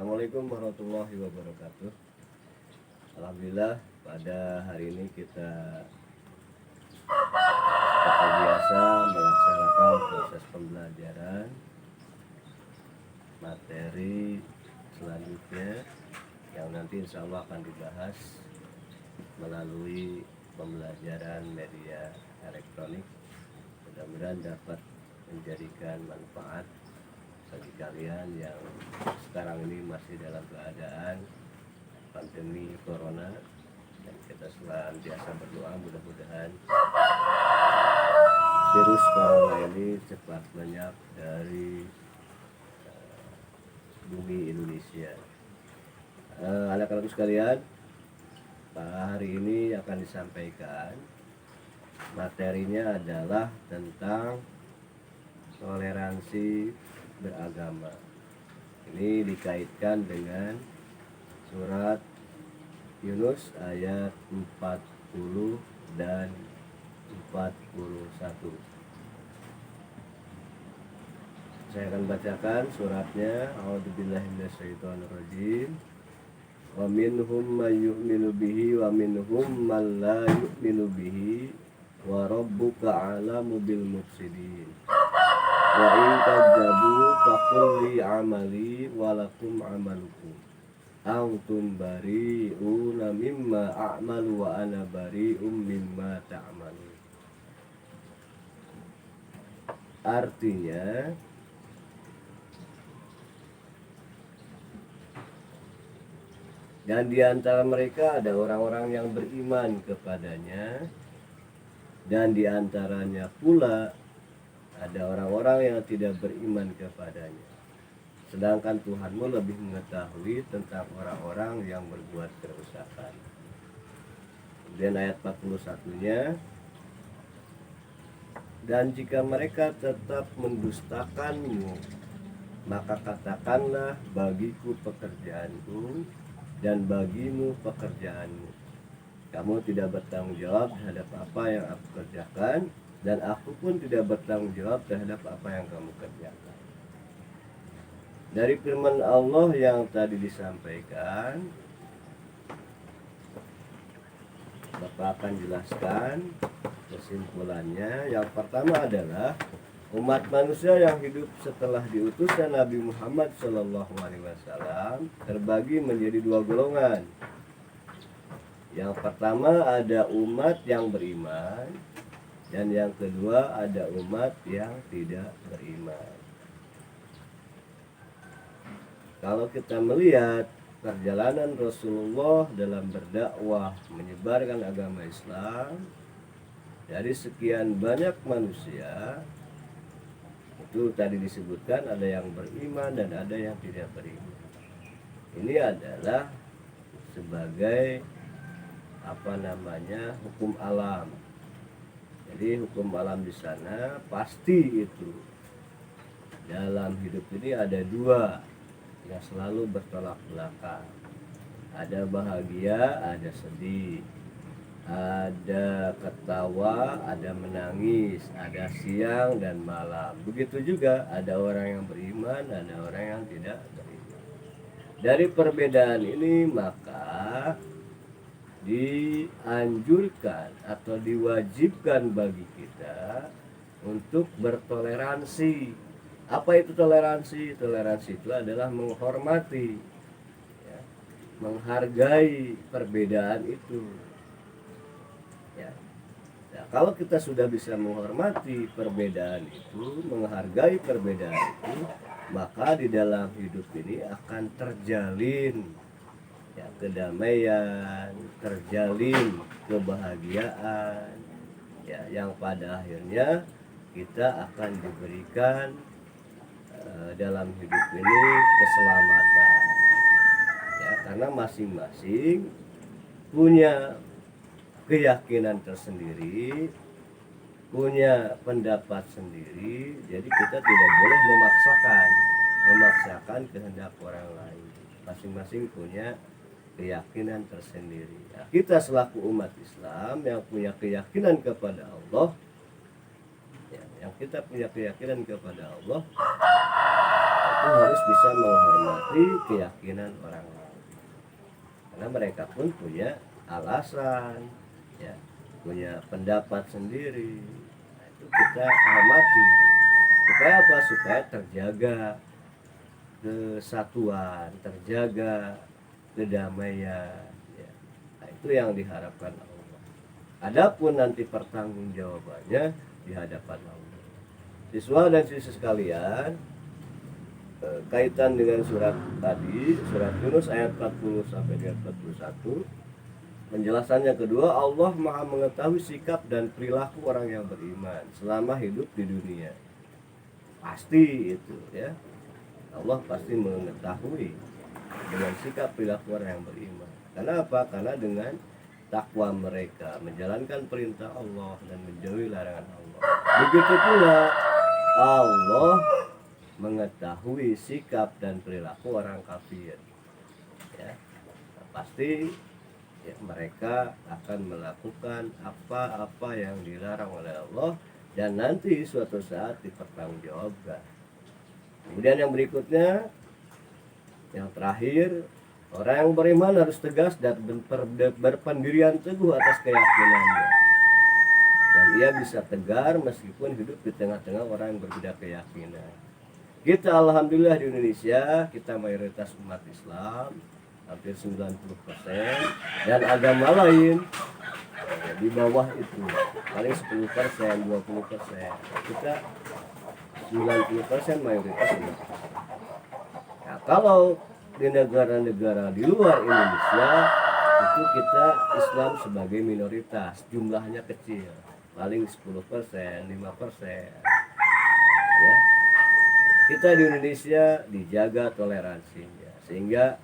Assalamualaikum warahmatullahi wabarakatuh. Alhamdulillah pada hari ini kita seperti biasa melaksanakan proses pembelajaran materi selanjutnya yang nanti insya Allah akan dibahas melalui pembelajaran media elektronik. Mudah-mudahan dapat menjadikan manfaat bagi kalian yang sekarang ini masih dalam keadaan pandemi corona, dan kita senantiasa berdoa mudah-mudahan virus corona ini cepat lenyap dari bumi Indonesia. Anak-anak sekalian, hari ini akan disampaikan materinya adalah tentang toleransi beragama. Ini dikaitkan dengan surat Yunus ayat 40 dan 41. Saya akan bacakan suratnya. A'udzubillahi minasyaitonirrajim. Wa minhum may yu'minu bihi wa minhum man la yu'minu bihi wa rabbuka 'alamu bil mufsidin. Wa in kadzabu faqul li amali wa lakum amalukum antum bari'una mimma a'malu wa ana bari'um mimma ta'malun. Artinya, dan di antara mereka ada orang-orang yang beriman kepadanya, dan di antaranya pula ada orang-orang yang tidak beriman kepadanya. Sedangkan Tuhanmu lebih mengetahui tentang orang-orang yang berbuat kerusakan. Kemudian ayat 41-nya, dan jika mereka tetap mendustakanmu, maka katakanlah bagiku pekerjaanku dan bagimu pekerjaanmu. Kamu tidak bertanggung jawab terhadap apa yang aku kerjakan, dan aku pun tidak bertanggung jawab terhadap apa yang kamu kerjakan. Dari firman Allah yang tadi disampaikan, Bapak akan jelaskan kesimpulannya. Yang pertama adalah umat manusia yang hidup setelah diutusnya Nabi Muhammad SAW terbagi menjadi dua golongan. Yang pertama ada umat yang beriman, dan yang kedua ada umat yang tidak beriman. Kalau kita melihat perjalanan Rasulullah dalam berdakwah menyebarkan agama Islam, dari sekian banyak manusia, itu tadi disebutkan ada yang beriman dan ada yang tidak beriman. Ini adalah sebagai hukum alam. Jadi hukum alam di sana pasti itu dalam hidup ini ada dua yang selalu bertolak belakang. Ada bahagia, ada sedih, ada ketawa, ada menangis, ada siang dan malam. Begitu juga ada orang yang beriman, ada orang yang tidak beriman. Dari perbedaan ini maka dianjurkan atau diwajibkan bagi kita untuk bertoleransi. Apa itu toleransi? Toleransi itu adalah menghormati, ya, menghargai perbedaan itu. Ya. Nah, kalau kita sudah bisa menghormati perbedaan itu, menghargai perbedaan itu, maka di dalam hidup ini akan terjalin kedamaian, terjalin kebahagiaan, yang pada akhirnya kita akan diberikan dalam hidup ini keselamatan, karena masing-masing punya keyakinan tersendiri, punya pendapat sendiri. Jadi kita tidak boleh memaksakan kehendak orang lain. Masing-masing punya keyakinan tersendiri. Nah, kita selaku umat Islam yang punya keyakinan kepada Allah, yang kita punya keyakinan kepada Allah, itu harus bisa menghormati keyakinan orang lain, karena mereka pun punya alasan, ya, punya pendapat sendiri. Nah, itu kita hormati. Supaya apa? Supaya terjaga kesatuan, terjaga kedamaian, ya. Nah, itu yang diharapkan Allah. Adapun nanti pertanggungjawabannya di hadapan Allah. Siswa dan siswi sekalian, kaitan dengan surat tadi, surat Yunus ayat 40 sampai dengan 41, penjelasannya kedua, Allah Maha mengetahui sikap dan perilaku orang yang beriman selama hidup di dunia. Pasti itu, ya. Allah pasti mengetahui dengan sikap perilaku orang yang beriman. Karena apa? Karena dengan takwa mereka menjalankan perintah Allah dan menjauhi larangan Allah. Begitu pula Allah mengetahui sikap dan perilaku orang kafir, ya. Nah, pasti, ya, mereka akan melakukan apa-apa yang dilarang oleh Allah dan nanti suatu saat dipertanggungjawabkan. Kemudian yang berikutnya, yang terakhir, orang yang beriman harus tegas dan berpendirian teguh atas keyakinannya, dan ia bisa tegar meskipun hidup di tengah-tengah orang yang berbeda keyakinan. Kita alhamdulillah di Indonesia, kita mayoritas umat Islam, hampir 90%, dan agama lain di bawah itu paling 10%, 20%. Kita 90% mayoritas umat Islam. Nah, kalau di negara-negara di luar Indonesia itu kita Islam sebagai minoritas, jumlahnya kecil, paling 10%, 5%, ya. Kita di Indonesia dijaga toleransinya, sehingga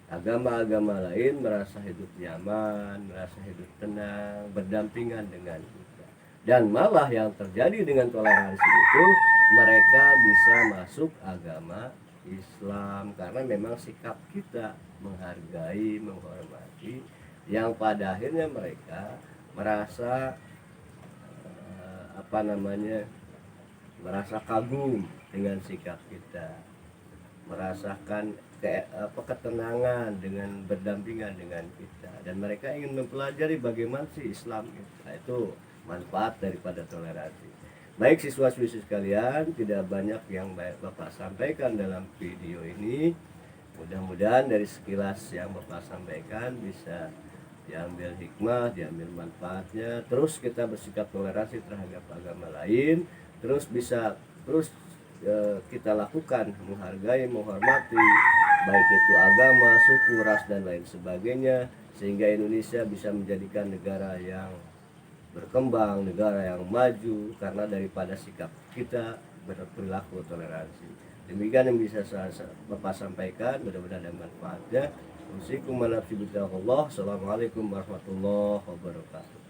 agama-agama lain merasa hidup nyaman, merasa hidup tenang, berdampingan dengan kita. Dan malah yang terjadi dengan toleransi itu, mereka bisa masuk agama Islam karena memang sikap kita menghargai, menghormati, yang pada akhirnya mereka merasa merasa kagum dengan sikap kita, merasakan ketenangan dengan berdampingan dengan kita, dan mereka ingin mempelajari bagaimana sih Islam itu. Nah, itu manfaat daripada toleransi. Baik siswa-siswi sekalian, tidak banyak yang Bapak sampaikan dalam video ini. Mudah-mudahan dari sekilas yang Bapak sampaikan bisa diambil hikmah, diambil manfaatnya. Terus kita bersikap toleransi terhadap agama lain, terus kita lakukan menghargai, menghormati baik itu agama, suku, ras, dan lain sebagainya, sehingga Indonesia bisa menjadikan negara yang berkembang, negara yang maju karena daripada sikap kita berperilaku toleransi. Demikian yang bisa Bapak sampaikan, mudah-mudahan ada manfaatnya. Assalamualaikum warahmatullahi wabarakatuh.